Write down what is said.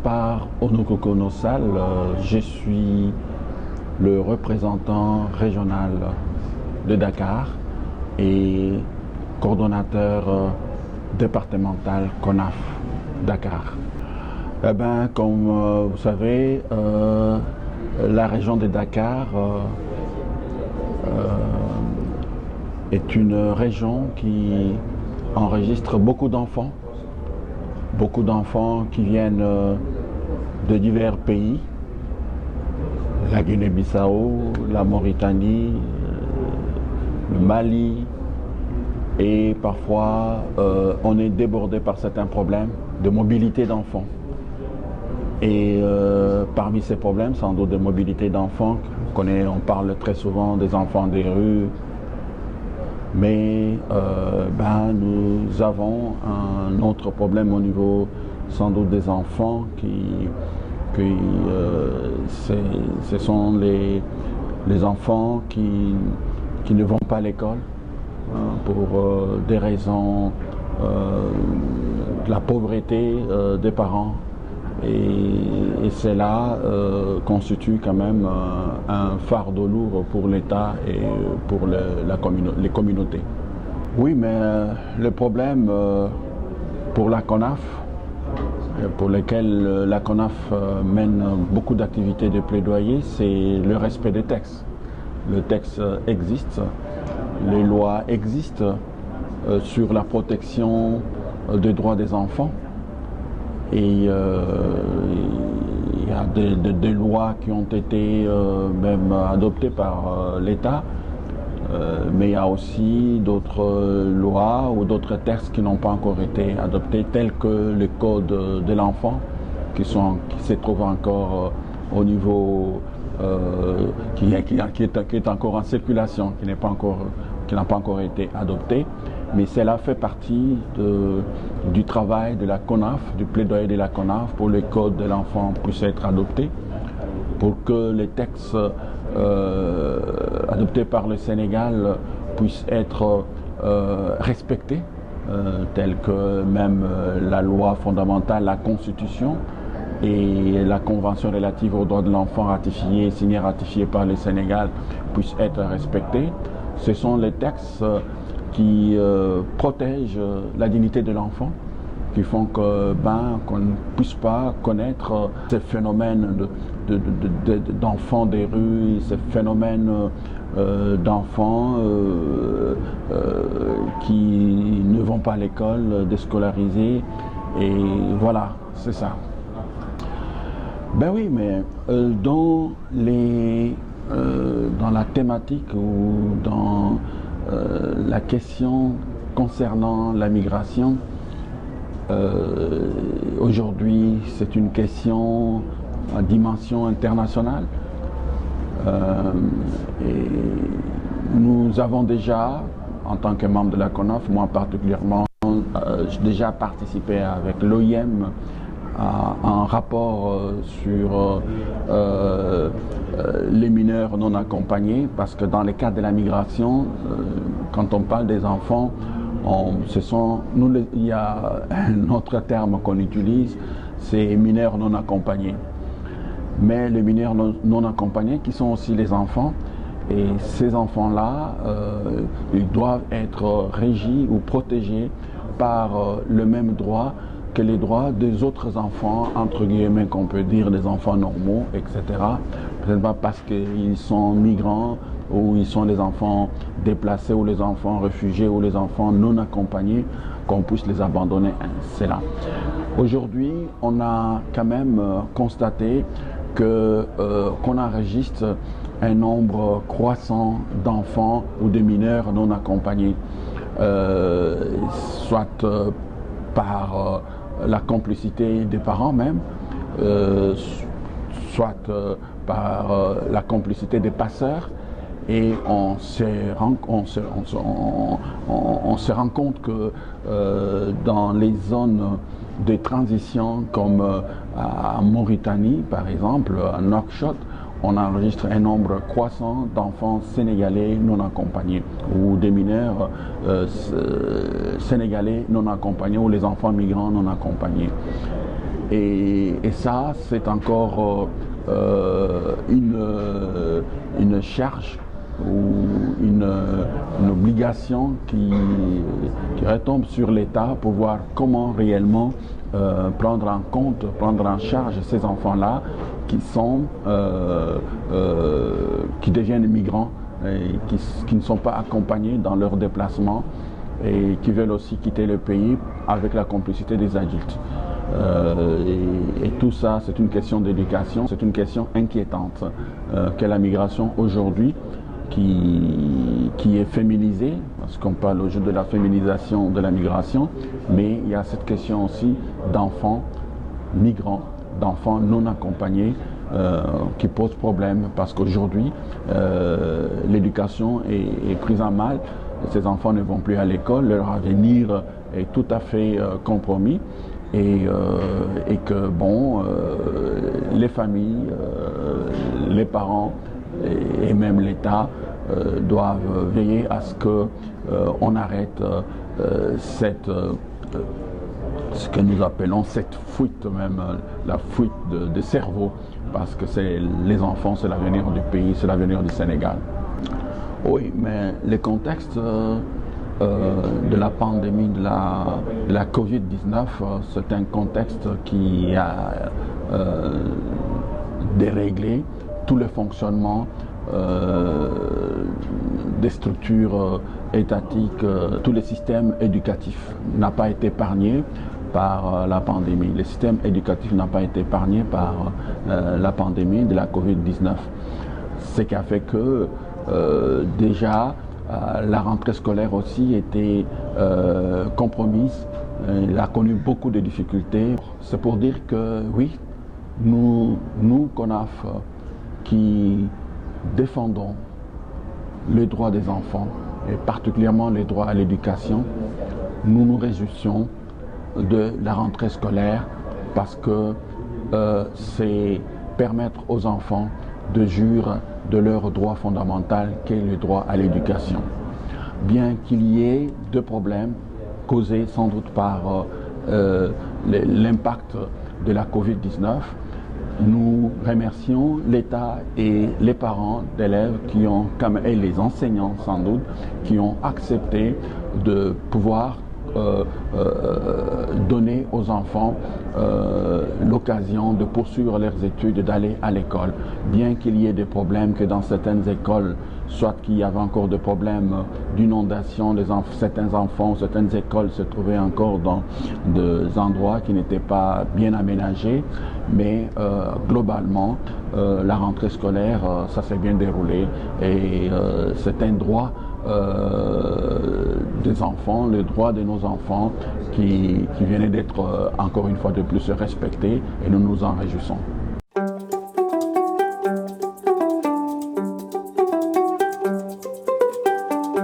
Gaspard Onokokonosal, je suis le représentant régional de Dakar et coordonnateur départemental CONAF Dakar. Comme vous savez, la région de Dakar est une région qui enregistre beaucoup d'enfants qui viennent de divers pays, la Guinée-Bissau, la Mauritanie, le Mali, et parfois on est débordé par certains problèmes de mobilité d'enfants. Et parmi ces problèmes, sans doute de mobilité d'enfants, on parle très souvent des enfants des rues, mais nous avons un autre problème au niveau sans doute des enfants ce sont les enfants qui ne vont pas à l'école pour des raisons de la pauvreté des parents. Et cela constitue quand même un fardeau lourd pour l'État et pour les communautés. Oui, mais le problème pour la CONAF, pour lequel la CONAF mène beaucoup d'activités de plaidoyer, c'est le respect des textes. Le texte existe, les lois existent sur la protection des droits des enfants. Et il y a des lois qui ont été même adoptées par l'État, mais il y a aussi d'autres lois ou d'autres textes qui n'ont pas encore été adoptés, tels que le Code de l'enfant, qui se trouve encore au niveau, qui est encore en circulation, qui n'a pas encore été adopté. Mais cela fait partie du travail de la CONAF, du plaidoyer de la CONAF pour que le code de l'enfant puisse être adopté, pour que les textes adoptés par le Sénégal puissent être respectés, tels que même la loi fondamentale, la Constitution et la Convention relative aux droits de l'enfant signée et ratifiée par le Sénégal puissent être respectés. Ce sont les textes qui protègent la dignité de l'enfant, qui font qu'on ne puisse pas connaître ces phénomènes d'enfants des rues, ces phénomènes d'enfants qui ne vont pas à l'école, déscolarisés, et voilà, c'est ça. Ben oui, mais dans la thématique ou dans la question concernant la migration, aujourd'hui c'est une question à dimension internationale. Et nous avons déjà, en tant que membre de la CONAF, moi particulièrement, j'ai déjà participé avec l'OIM à un rapport sur les mineurs non accompagnés, parce que dans le cadre de la migration, quand on parle des enfants, il y a un autre terme qu'on utilise, c'est mineurs non accompagnés. Mais les mineurs non accompagnés qui sont aussi les enfants, et ces enfants-là, ils doivent être régis ou protégés par le même droit que les droits des autres enfants, entre guillemets, qu'on peut dire des enfants normaux, etc. Peut-être pas parce qu'ils sont migrants ou ils sont les enfants déplacés ou les enfants réfugiés ou les enfants non accompagnés qu'on puisse les abandonner. C'est là. Aujourd'hui, on a quand même constaté qu'on enregistre un nombre croissant d'enfants ou de mineurs non accompagnés, soit par la complicité des parents même, soit par la complicité des passeurs. Et on se rend compte que dans les zones de transition comme à Mauritanie par exemple, à Nouakchott, on enregistre un nombre croissant d'enfants sénégalais non accompagnés ou des mineurs sénégalais non accompagnés ou les enfants migrants non accompagnés. Et ça, c'est encore une charge ou une obligation qui retombe sur l'État pour voir comment réellement prendre en compte, prendre en charge ces enfants-là qui deviennent migrants et qui ne sont pas accompagnés dans leur déplacement et qui veulent aussi quitter le pays avec la complicité des adultes. Et tout ça, c'est une question d'éducation, c'est une question inquiétante qu'est la migration aujourd'hui, qui est féminisée, parce qu'on parle aujourd'hui de la féminisation de la migration, mais il y a cette question aussi d'enfants migrants, d'enfants non accompagnés, qui pose problème, parce qu'aujourd'hui, l'éducation est prise en mal. Ces enfants ne vont plus à l'école, leur avenir est tout à fait compromis. Et que bon, les familles, les parents et même l'État doivent veiller à ce qu'on arrête ce que nous appelons cette fuite, même la fuite de cerveau, parce que les enfants, c'est l'avenir du pays, c'est l'avenir du Sénégal. Oui, mais le contexte de la pandémie de la Covid-19, c'est un contexte qui a déréglé tout le fonctionnement des structures étatiques, tout le système éducatif n'a pas été épargné par la pandémie. Le système éducatif n'a pas été épargné par la pandémie de la Covid-19. Ce qui a fait que déjà la rentrée scolaire aussi était compromise. Il a connu beaucoup de difficultés. C'est pour dire que oui, nous CONAF, qui défendons les droits des enfants et particulièrement les droits à l'éducation, nous nous réjouissons de la rentrée scolaire parce que c'est permettre aux enfants de jouir de leur droit fondamental qu'est le droit à l'éducation. Bien qu'il y ait deux problèmes causés sans doute par l'impact de la Covid-19, nous remercions l'État et les parents d'élèves et les enseignants sans doute, qui ont accepté de pouvoir donner aux enfants l'occasion de poursuivre leurs études et d'aller à l'école. Bien qu'il y ait des problèmes, que dans certaines écoles, soit qu'il y avait encore des problèmes d'inondation, certains enfants, certaines écoles se trouvaient encore dans des endroits qui n'étaient pas bien aménagés, mais globalement, la rentrée scolaire, ça s'est bien déroulé et c'est un droit des enfants, le droit de nos enfants qui venait d'être encore une fois de plus respecté et nous nous en réjouissons.